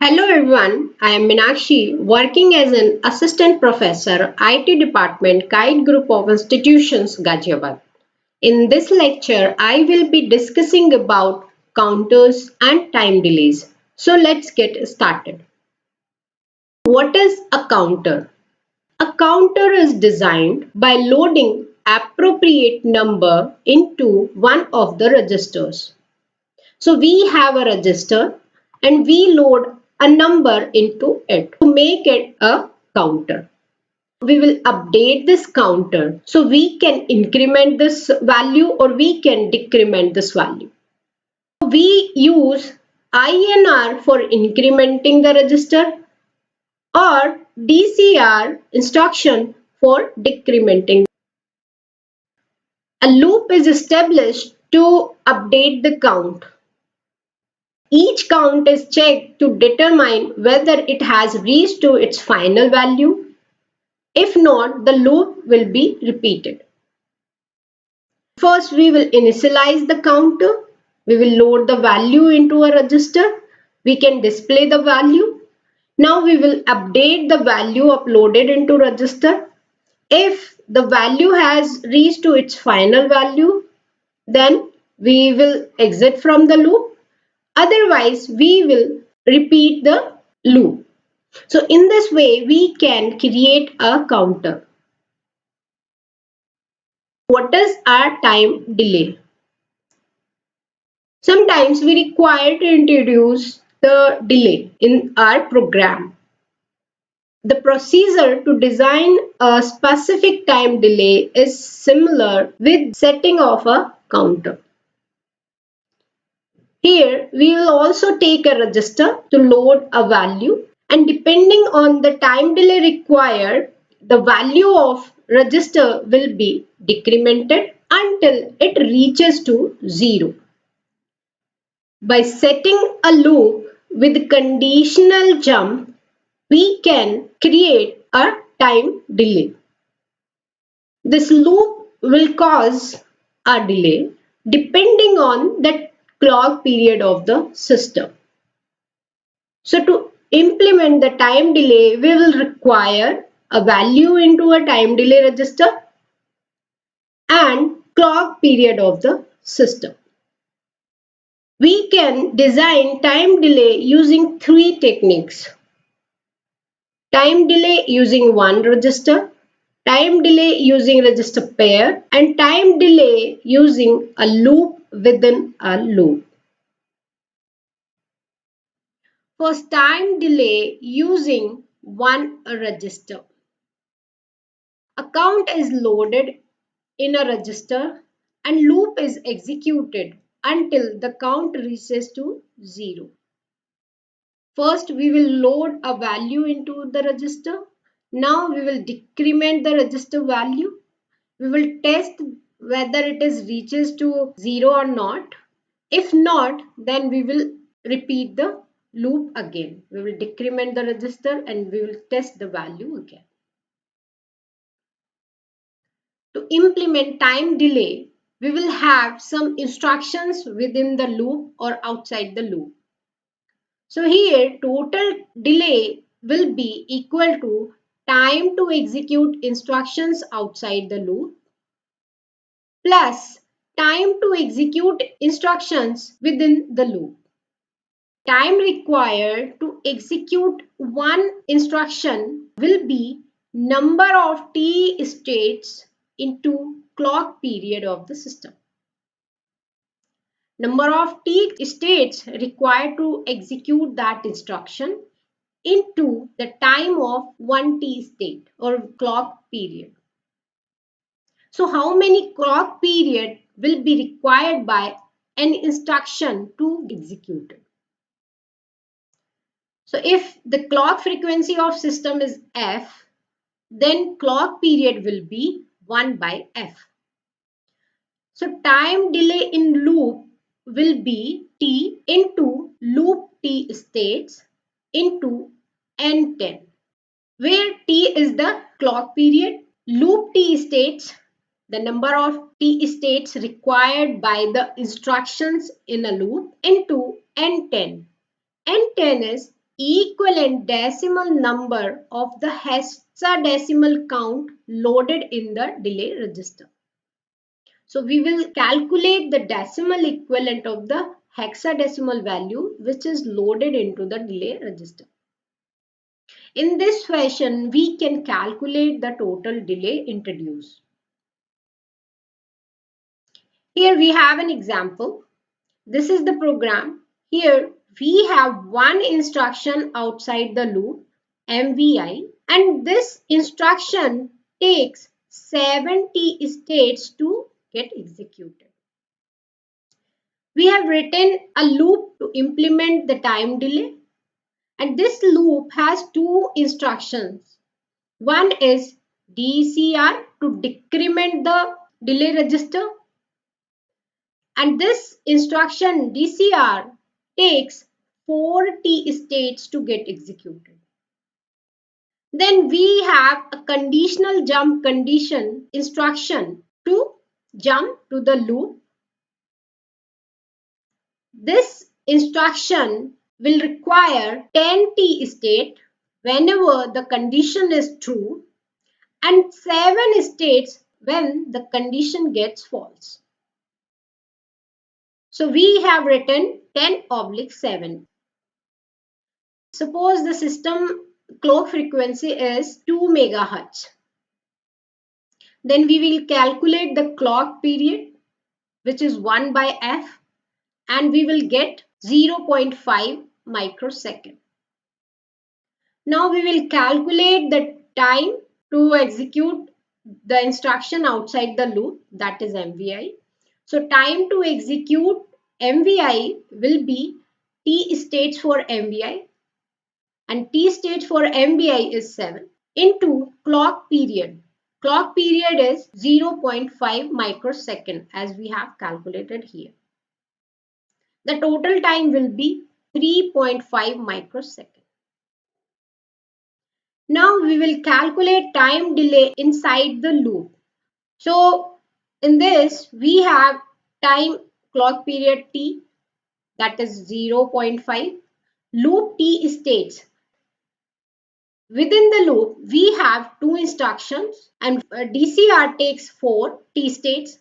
Hello everyone, I am Minakshi, working as an assistant professor, IT department, KIET group of institutions, Ghaziabad. In this lecture, I will be discussing about counters and time delays. So let's get started. What is a counter? A counter is designed by loading appropriate number into one of the registers. So we have a register and we load a number into it to make it a counter. We will update this counter so we can increment this value or we can decrement this value. We use INR for incrementing the register or DCR instruction for decrementing. A loop is established to update the count. Each count is checked to determine whether it has reached to its final value. If not, the loop will be repeated. First, we will initialize the counter. We will load the value into a register. We can display the value. Now we will update the value uploaded into register. If the value has reached to its final value, then we will exit from the loop. Otherwise, we will repeat the loop. So in this way, we can create a counter. What is our time delay? Sometimes we require to introduce the delay in our program. The procedure to design a specific time delay is similar with setting of a counter. Here, we will also take a register to load a value, and depending on the time delay required, the value of register will be decremented until it reaches to 0. By setting a loop with conditional jump, we can create a time delay. This loop will cause a delay depending on the clock period of the system. So to implement the time delay, we will require a value into a time delay register and clock period of the system. We can design time delay using three techniques. Time delay using one register, time delay using register pair, and time delay using a loop within a loop. First, time delay using one register. A count is loaded in a register and loop is executed until the count reaches to 0. First, we will load a value into the register. Now we will decrement the register value. We will test whether it is reaches to 0 or not. If not, then we will repeat the loop again. We will decrement the register and we will test the value again. To implement time delay, we will have some instructions within the loop or outside the loop. So here total delay will be equal to time to execute instructions outside the loop plus time to execute instructions within the loop. Time required to execute one instruction will be number of T states into clock period of the system. Number of T states required to execute that instruction into the time of 1 T state or clock period. So how many clock period will be required by an instruction to be executed? So if the clock frequency of system is F, then clock period will be 1 by F. So time delay in loop will be T into loop T states into N10, where T is the clock period, loop T states, the number of T states required by the instructions in a loop into N10. N10 is equivalent decimal number of the hexadecimal count loaded in the delay register. So we will calculate the decimal equivalent of the hexadecimal value which is loaded into the delay register. In this fashion, we can calculate the total delay introduced. Here we have an example. This is the program. Here we have one instruction outside the loop, MVI, and this instruction takes 70 states to get executed. We have written a loop to implement the time delay, and this loop has two instructions. One is DCR to decrement the delay register, and this instruction DCR takes 40 states to get executed. Then we have a conditional jump condition instruction to jump to the loop. This instruction will require 10 T state whenever the condition is true and 7 states when the condition gets false. So we have written 10/7. Suppose the system clock frequency is 2 megahertz. Then we will calculate the clock period, which is 1 by f, and we will get 0.5 microsecond. Now we will calculate the time to execute the instruction outside the loop, that is MVI. So time to execute MVI will be T states for MVI, and T stage for MVI is 7 into clock period. Clock period is 0.5 microsecond as we have calculated here. The total time will be 3.5 microsecond. Now we will calculate time delay inside the loop. So in this we have time clock period T, that is 0.5, loop T states. Within the loop, we have two instructions, and DCR takes 4 T states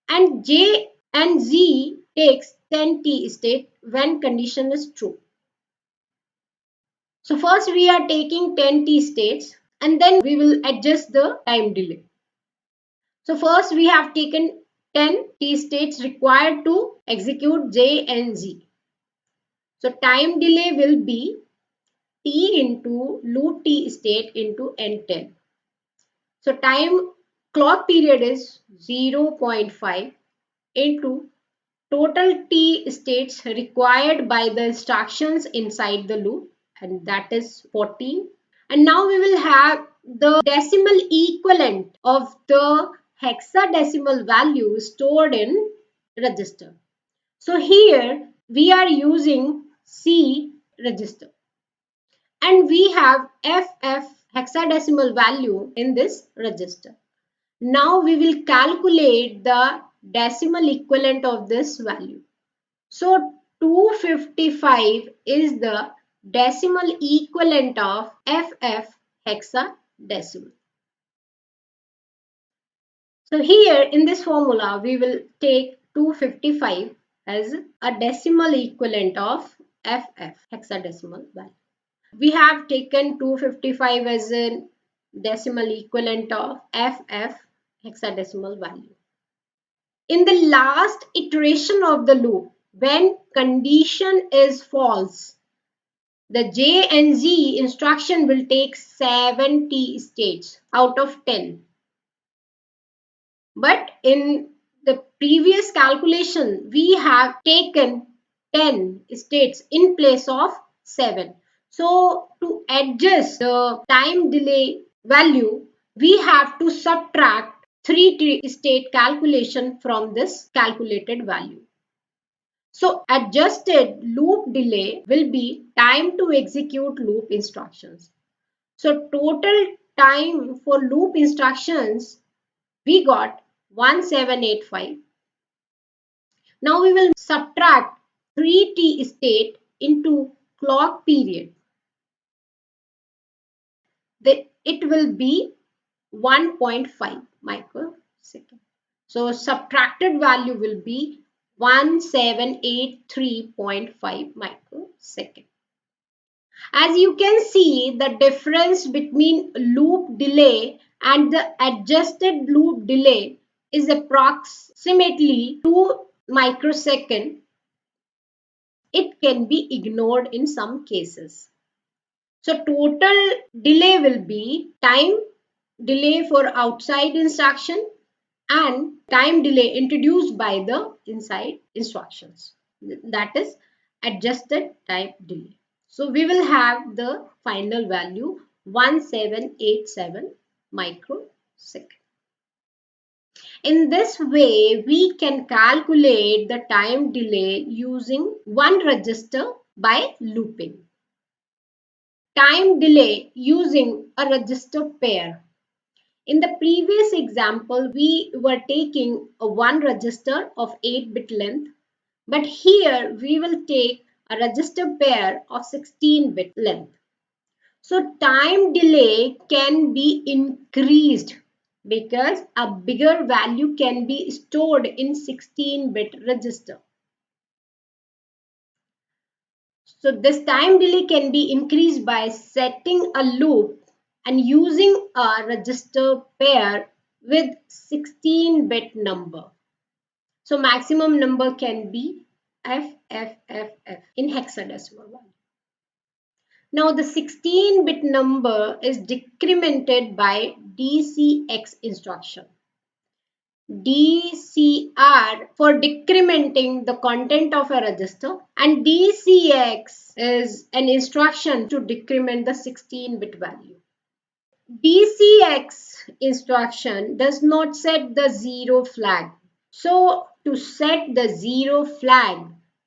and J and Z takes 10 T state when condition is true. So first we are taking 10 T states and then we will adjust the time delay. So first we have taken 10 T states required to execute J and Z. So time delay will be T into loop T state into N10. So time clock period is 0.5 into total T states required by the instructions inside the loop, and that is 14. And now we will have the decimal equivalent of the hexadecimal value stored in register. So here we are using C register, and we have FF hexadecimal value in this register. Now we will calculate the decimal equivalent of this value. So 255 is the decimal equivalent of FF hexadecimal. So here in this formula we will take 255 as a decimal equivalent of FF hexadecimal value. We have taken 255 as a decimal equivalent of FF hexadecimal value. In the last iteration of the loop, when condition is false, the J and Z instruction will take 70 states out of 10. But in the previous calculation, we have taken 10 states in place of 7. So to adjust the time delay value, we have to subtract 3 state calculation from this calculated value. So adjusted loop delay will be time to execute loop instructions. So total time for loop instructions we got 1785. Now we will subtract 3T state into clock period. it will be 1.5 microsecond. So subtracted value will be 1783.5 microsecond. As you can see, the difference between loop delay and the adjusted loop delay is approximately 2 microsecond. It can be ignored in some cases. So total delay will be time delay for outside instruction and time delay introduced by the inside instructions. That is adjusted time delay. So we will have the final value 1787 microsecond. In this way, we can calculate the time delay using one register by looping. Time delay using a register pair. In the previous example, we were taking a one register of 8-bit length, but here we will take a register pair of 16-bit length. So time delay can be increased because a bigger value can be stored in 16-bit register. So this time delay can be increased by setting a loop and using a register pair with 16-bit number. So maximum number can be FFFF in hexadecimal value. Now the 16-bit number is decremented by DCX instruction. DCR for decrementing the content of a register and DCX is an instruction to decrement the 16-bit value. DCX instruction does not set the zero flag. So to set the zero flag,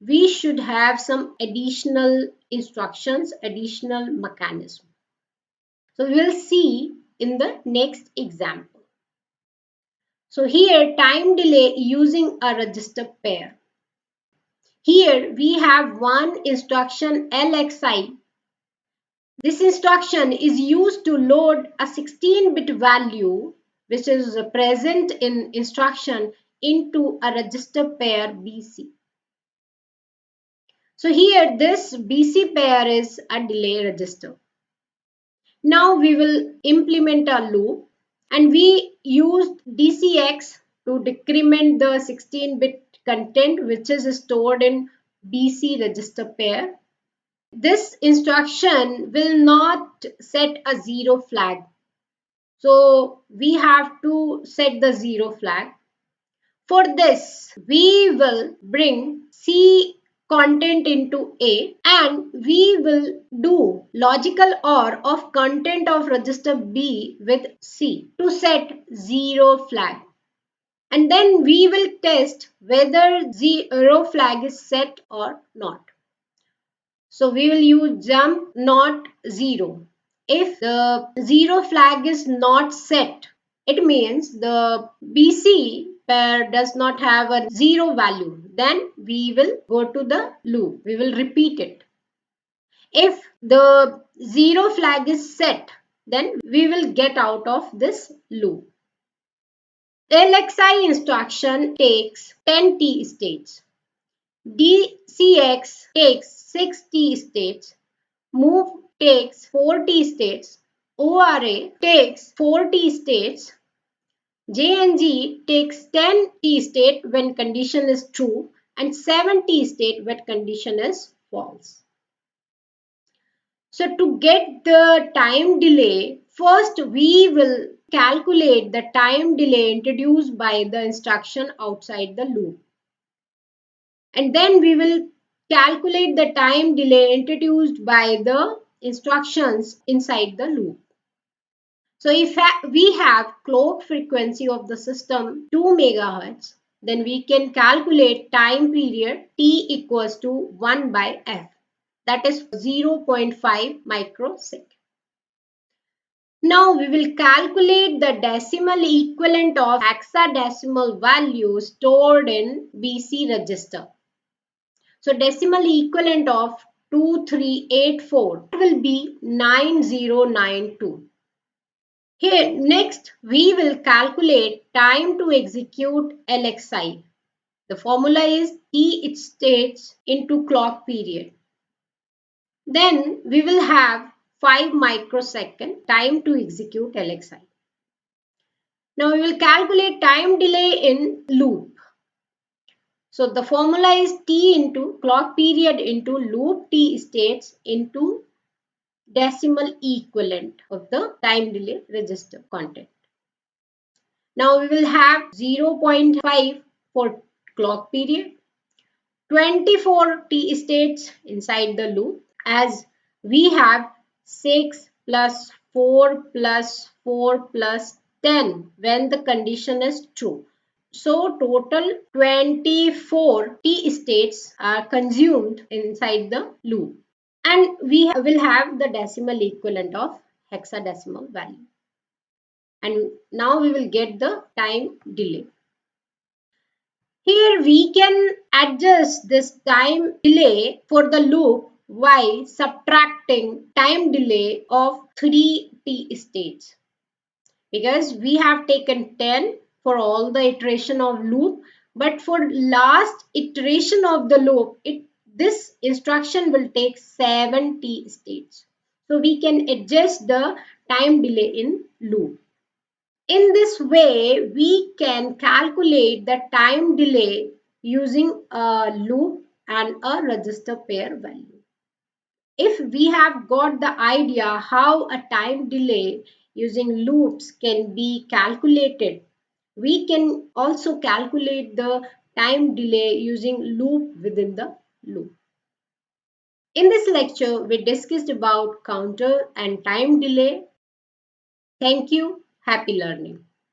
we should have some additional instructions, additional mechanism. So we will see in the next example. So here time delay using a register pair. Here we have one instruction LXI. This instruction is used to load a 16-bit value which is present in instruction into a register pair BC. So here this BC pair is a delay register. Now we will implement a loop and we used DCX to decrement the 16-bit content which is stored in BC register pair. This instruction will not set a zero flag. So we have to set the zero flag. For this, we will bring C content into A and we will do logical OR of content of register B with C to set zero flag. And then we will test whether zero flag is set or not. So we will use jump not zero. If the zero flag is not set, it means the BC pair does not have a zero value. Then we will go to the loop. We will repeat it. If the zero flag is set, then we will get out of this loop. LXI instruction takes 10 T states. DCX takes 6 T states. Move takes 4 T states. ORA takes 4 T states. JNG takes 10 T state when condition is true and 7 T state when condition is false. So to get the time delay, first we will calculate the time delay introduced by the instruction outside the loop. And then we will calculate the time delay introduced by the instructions inside the loop. So if we have clock frequency of the system 2 MHz, then we can calculate time period T equals to 1 by F. That is 0.5 microsecond. Now we will calculate the decimal equivalent of hexadecimal value stored in BC register. So decimal equivalent of 2384 will be 9092. Here, next, we will calculate time to execute LXI. The formula is T states into clock period. Then we will have 5 microsecond time to execute LXI. Now we will calculate time delay in loop. So the formula is T into clock period into loop T states into decimal equivalent of the time delay register content. Now we will have 0.5 for clock period, 24 T states inside the loop, as we have 6 plus 4 plus 4 plus 10 when the condition is true. So total 24 T states are consumed inside the loop, and we will have the decimal equivalent of hexadecimal value. And now we will get the time delay. Here we can adjust this time delay for the loop by subtracting time delay of 3 T states, because we have taken 10 for all the iteration of loop, but for last iteration of the loop this instruction will take 7 T states. So we can adjust the time delay in loop. In this way, we can calculate the time delay using a loop and a register pair value. If we have got the idea how a time delay using loops can be calculated, we can also calculate the time delay using loop within the loop. In this lecture, we discussed about counter and time delay. Thank you. Happy learning.